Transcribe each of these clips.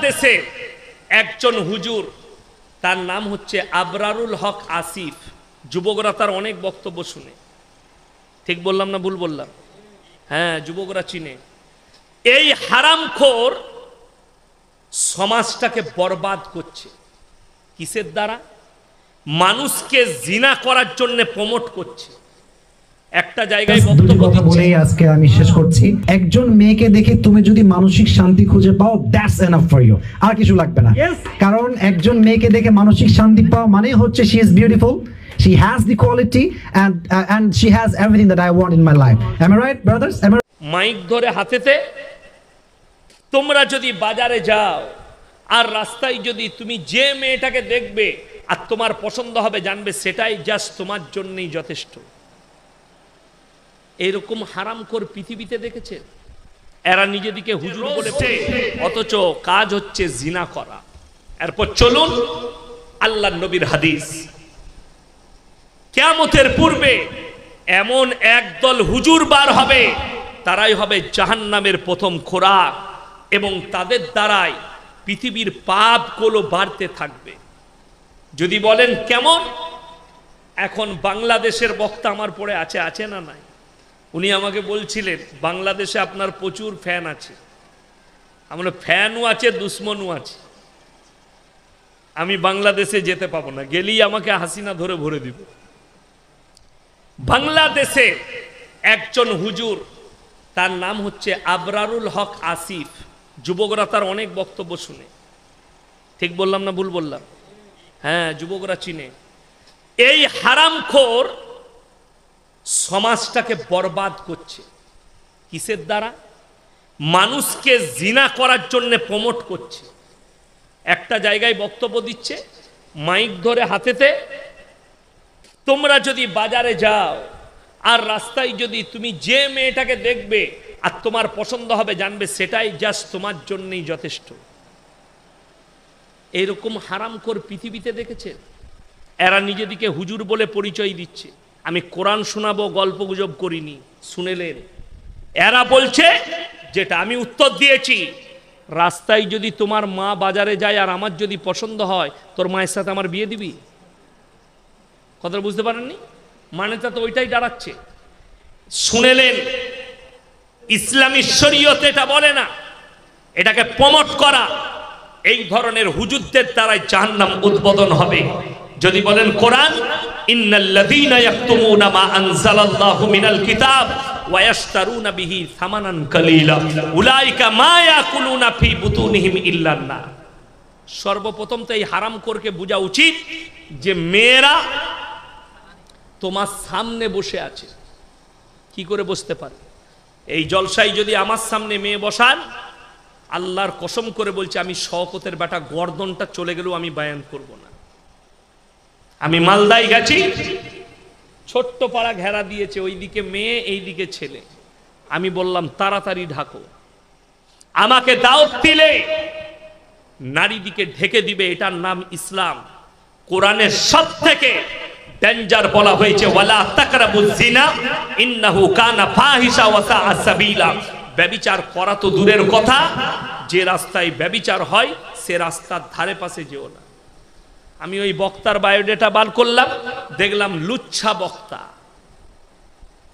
বাংলাদেশে একজন হুজুর, তার নাম হচ্ছে আবরারুল হক আসিফ। যুবকরা তার অনেক বক্তব্য শুনে। ঠিক বললাম না ভুল বললাম? হ্যাঁ, যুবকরা চিনে। এই হারামখোর সমাজটাকে বরবাদ করছে। কিসের দ্বারা? মানুষকে জিনা করার জন্য প্রমোট করছে। একটা জায়গায় বক্তব্য বলেই আজকে আমি শেষ করছি। একজন মেয়েকে দেখে তুমি যদি মানসিক শান্তি খুঁজে পাও, দ্যাটস এনাফ ফর ইউ, আর কিছু লাগবে না। কারণ একজন মেয়েকে দেখে মানসিক শান্তি পাওয়া মানে হচ্ছে she is beautiful, she has the quality and she has everything that I want in my life. Am I right, brothers? Am I right? Mike ধরে হাতেতে তোমরা যদি বাজারে যাও আর রাস্তায় যদি তুমি যে মেয়েটাকে দেখবে আর তোমার পছন্দ হবে, জানবে সেটাই জাস্ট তোমার জন্যই যথেষ্ট। এরকম হারামখোর পৃথিবীতে দেখেছে। এরা নিজেদিকে হুজুর বলে, অথচ কাজ হচ্ছে জিনা করা। এরপর চলুন আল্লাহর নবীর হাদিস। কিয়ামতের পূর্বে এমন একদল হুজুর বার হবে, তারাই হবে জাহান্নামের প্রথম খোরাক, এবং তাদের দ্বারাই পৃথিবীর পাপগুলো বাড়তে থাকবে। যদি বলেন কেমন, এখন বাংলাদেশের বক্তা আমার পড়ে আছে না নাই? উনি আমাকে বলছিলেন বাংলাদেশে আপনার প্রচুর ফ্যান আছে। আমার ফ্যানও আছে, দুশ্মনও আছে। আমি বাংলাদেশে যেতে পাবো না, গেলেই আমাকে হাসিনা ধরে ভরে দিব। বাংলাদেশে একজন হুজুর, তার নাম হচ্ছে আবরারুল হক আসিফ। যুবকরা তার অনেক বক্তব্য শুনে। ঠিক বললাম না ভুল বললাম? হ্যাঁ, যুবকরা চিনে। এই হারামখোর সমাজটাকে বরবাদ করছে। কিসের দ্বারা? মানুষকে জিনা করার জন্য প্রমোট করছে। একটা জায়গায় বক্তব্য দিচ্ছে, মাইক ধরে হাতেতে তোমরা যদি বাজারে যাও আর রাস্তায় যদি তুমি যে মেয়েটাকে দেখবে আর তোমার পছন্দ হবে, জানবে সেটাই জাস্ট তোমার জন্যই যথেষ্ট। এরকম হারামখোর পৃথিবীতে দেখেছে। এরা নিজেদিকে হুজুর বলে পরিচয় দিচ্ছে। আমি কোরআন শোনাবো, গল্প গুজব করিনি, শুনেলেন। এরা বলছে যেটা আমি উত্তর দিয়েছি, রাস্তায় যদি তোমার মা বাজারে যায় আর আমার যদি পছন্দ হয়, তোর মায়ের সাথে আমার বিয়ে দিবি? কথাটা বুঝতে পারেননি? মানেটা তো ওইটাই দাঁড়াচ্ছে। শুনেলেন, ইসলামী শরীয়ত এটা বলে না। এটাকে প্রমোট করা এই ধরনের হুজুরদের দ্বারাই জাহান্নাম উদ্বোধন হবে। যদি বলেন কোরআন, ইন্নাল্লাযীনা ইয়াকতুমুনা মা আনজালাল্লাহু মিনাল কিতাব ওয়া ইয়াশতারুনা বিহি সামানান কালীলা উলাইকা মা ইয়াকুলুনা ফি বুতুনিহিম ইল্লান নার। সর্বপ্রথম তো এই হারামখোরকে বোঝা উচিত যে মেয়েরা তোমার সামনে বসে আছে, কি করে বসতে পারে? এই জলসায় যদি আমার সামনে মেয়ে বসান, আল্লাহর কসম করে বলছে, আমি শওকতের বেটা গর্দনটা চলে গেলেও আমি বায়ান করব না। আমি মালদায় গেছি, ছোট্ট পাড়া ঘেরা দিয়েছে, ওইদিকে মেয়ে এইদিকে ছেলে। আমি বললাম তাড়াতাড়ি ঢাকো। আমাকে দাওয়াত দিলে নারী দিকে ঢেকে দিবে, এটার নাম ইসলাম। কোরআনের সবথেকে ডেঞ্জার বলা হয়েছে, ওয়ালা তাকরাবুজ জিনা ইন্নাহু কানা ফাহিশা ওয়া সাআ সাবিলা। ব্যভিচার করা তো দূরের কথা, যে রাস্তায় ব্যভিচার হয় সে রাস্তার ধারে পাশে যেও না। আমি ওই বক্তার বায়োডাটা বার করলাম, দেখলাম লুচ্ছা বক্তা।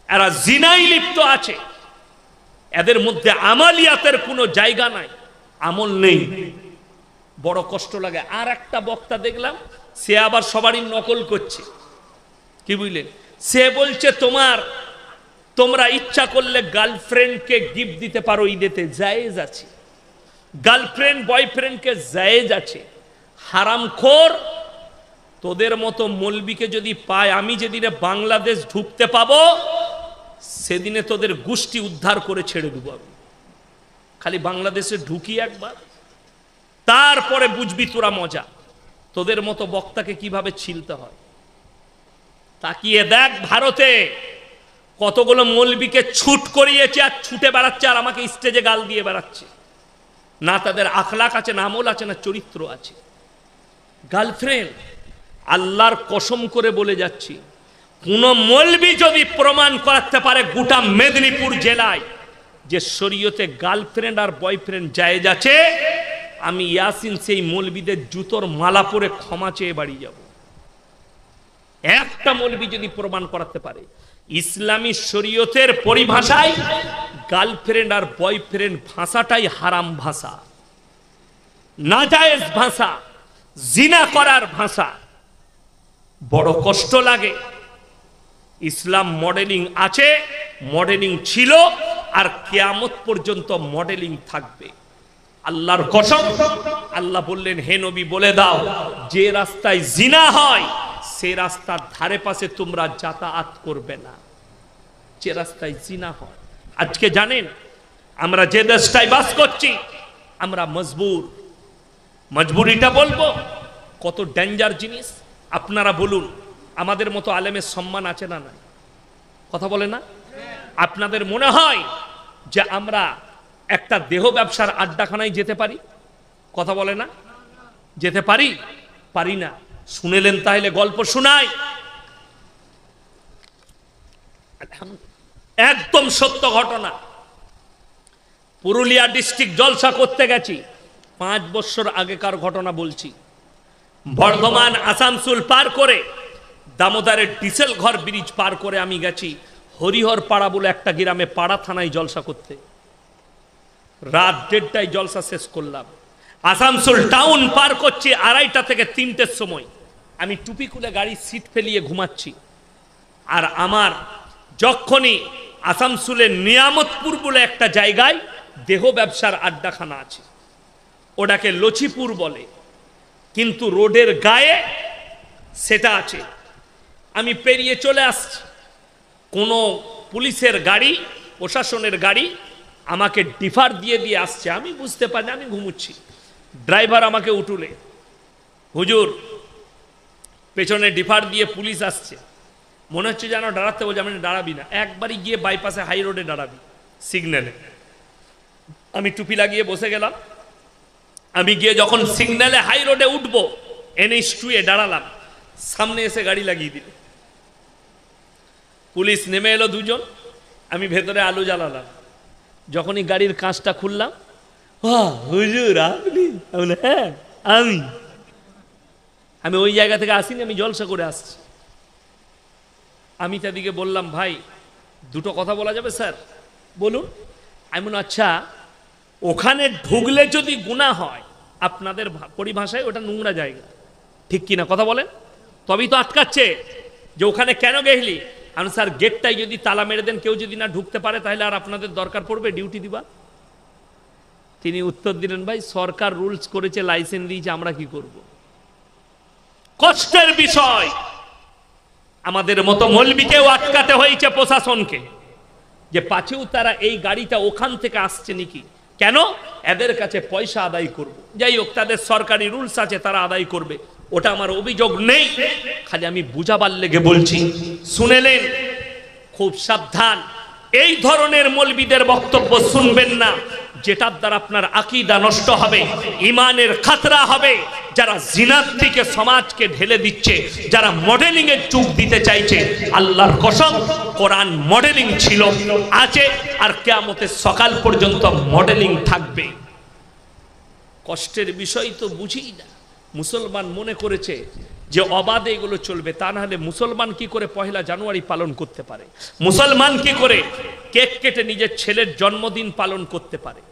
এরা জিনাই লিপ্ত আছে, এদের মধ্যে আমালিয়াতের কোনো জায়গা নাই, আমল নেই। বড় কষ্ট লাগে। আর একটা বক্তা দেখলাম, সে আবার সবারই নকল করছে। কি বুঝলেন? সে বলছে তোমরা ইচ্ছা করলে গার্লফ্রেন্ডকে গিফট দিতে পারো, ঈদেতে জায়েজ আছে। গার্লফ্রেন্ড বয়ফ্রেন্ডকে জায়েজ আছে। হারামখোর তোদের মতো মৌলবীকে যদি পায়, আমি যেদিনে বাংলাদেশ ঢুকতে পাবো সেদিনে তোদের গোষ্ঠী উদ্ধার করে ছেড়ে দেবো। আমি খালি বাংলাদেশে ঢুকি একবার, তারপরে বুঝবি তোরা মজা। তোদের মতো বক্তাকে কিভাবে ছিলতে হয়। তাকিয়ে দেখ, ভারতে কতগুলো মৌলবীকে ছুট করিয়েছে আর ছুটে বেড়াচ্ছে, আর আমাকে স্টেজে গাল দিয়ে বেড়াচ্ছে। না তাদের আখলাক আছে, না আমল আছে, না চরিত্র আছে। গার্লফ্রেন্ড, আল্লাহর কসম করে বলে যাচ্ছি, কোন মৌলবী যদি প্রমাণ করাতে পারে গোটা মেদিনীপুর জেলায় যে শরীয়তে গার্লফ্রেন্ড আর বয়ফ্রেন্ড জায়েজ আছে, আমি ইয়াসিন সেই মৌলবীদের জুতোর মালা পরে ক্ষমা চেয়ে বাড়ি যাব। একটা মৌলবী যদি প্রমাণ করাতে পারে ইসলামী শরীয়তের পরিভাষায় গার্লফ্রেন্ড আর বয়ফ্রেন্ড ভাষাটাই হারাম ভাষা, নাজায়েজ ভাষা, জিনা করার ভাষা, বড় কষ্ট লাগে। ইসলাম মডেলিং আছে, মডেলিং ছিল, আর কিয়ামত পর্যন্ত মডেলিং থাকবে। আল্লাহর কসম, আল্লাহ বললেন, হে নবী বলে দাও, যে রাস্তায় জিনা হয় সে রাস্তার ধারে পাশে তোমরা যাতায়াত করবে না। যে রাস্তায় জিনা হয়, আজকে জানেন আমরা যে দেশটায় বাস করছি, আমরা মজবুরিটা বলবো কত ডেঞ্জার জিনিস। আপনারা বলুন, আমাদের মতো আলেমের সম্মান আছে না নাই? কথা বলে না? আপনাদের মনে হয় যে আমরা একটা দেহ ব্যবসার আড্ডাখানায় যেতে পারি? কথা বলে না? যেতে পারি? পারি না। শুনেলেন তাহলে গল্প শোনাই, একদম সত্য ঘটনা। পুরুলিয়া ডিস্ট্রিক্ট জলসা করতে গেছি, 5 বছর আগেকার ঘটনা বলছি। বর্ধমান আসানসোল পার করে দামোদরের ডিসেল ঘর ব্রিজ পার করে আমি গেছি হরিহর পাড়া বলে একটা গ্রামে, পাড়া থানায় জলসা করতে। রাত 1:30টায় জলসা শেষ করলাম। আসানসোল টাউন পার করছি 2:30 থেকে 3টের সময়। আমি টুপি খুলে গাড়ির সিট ফেলিয়ে ঘুমাচ্ছি। আর আমার যখনই আসানসোলের নিয়ামতপুর বলে একটা জায়গায় দেহ ব্যবসার আড্ডাখানা আছে, ওটাকে লচিপুর বলে, কিন্তু রোডের গায়ে সেটা আছে। আমি পেরিয়ে চলে আসছি, কোনো পুলিশের গাড়ি, প্রশাসনের গাড়ি আমাকে ডিফার দিয়ে দিয়ে আসছে। আমি বুঝতে পারি, আমি ঘুমুচ্ছি। ড্রাইভার আমাকে উঠুলে, হুজুর পেছনে ডিফার দিয়ে পুলিশ আসছে, মনে হচ্ছে যেন দাঁড়াতে বলছে। আমি দাঁড়াবি না, একবারই গিয়ে বাইপাসে হাই রোডে দাঁড়াবি সিগন্যালে। আমি টুপি লাগিয়ে বসে গেলাম। আমি গিয়ে যখন সিগন্যালে হাই রোডে উঠবো, NH2 দাঁড়ালাম, সামনে এসে গাড়ি লাগিয়ে দিল। পুলিশ নেমে এলো 2 জন, আমি ভেতরে আলো জ্বালালাম। যখনই গাড়ির কাঁচটা খুললাম, হুজুর আপনি? হ্যাঁ আমি ওই জায়গা থেকে আসিনি, আমি জলসা করে আসছি। আমি তাদেরকে বললাম, ভাই 2টো কথা বলা যাবে? স্যার বলুন। আমি বললাম, আচ্ছা ওখানে ঢুকলে যদি গুনাহ হয়, আপনাদের পরিভাষায় ওটা নোংরা জায়গা, ঠিক কিনা? কথা বলেন। তবেই তো আটকাচ্ছে যে ওখানে কেন গেলি? আমি, স্যার গেটটাই যদি তালা মেরে দেন, কেউ যদি না ঢুকতে পারে, তাহলে আর আপনাদের দরকার পড়বে ডিউটি দিবা? তিনি উত্তর দিলেন, ভাই সরকার রুলস করেছে, লাইসেন্স দিয়েছে, আমরা কি করব? কষ্টের বিষয়। আমাদের মতো মৌলবীকেও আটকাতে হয়েছে প্রশাসনকে, যে পাছেও তারা এই গাড়িটা ওখান থেকে আসছে নাকি, কেন? এদের কাছে পয়সা আদায় করব। যাই হোক, তাদের সরকারি রুলস আছে, তারা আদায় করবে, ওটা আমার অভিযোগ নেই। খালি আমি বুঝাবার লেগে বলছি, শুনেলেন? খুব সাবধান, এই ধরনের মৌলবীদের বক্তব্য শুনবেন না, যেটার দ্বারা আপনার আকীদা নষ্ট হবে, ইমানের খাতরা হবে। যারা জিনার থেকে সমাজকে ঢেলে দিচ্ছে, যারা মডেলিং এর যুগ দিতে চাইছে, আল্লাহর কসম কোরআন মডেলিং ছিল, আছে, আর কিয়ামতের সকাল পর্যন্ত মডেলিং থাকবে। কষ্টের বিষয় তো বুঝি না। মুসলমান মনে করেছে যে অবাধে এগুলো চলবে, তা না হলে মুসলমান কি করে 1 জানুয়ারি পালন করতে পারে? মুসলমান কি করে কেক কেটে নিজের ছেলের জন্মদিন পালন করতে পারে?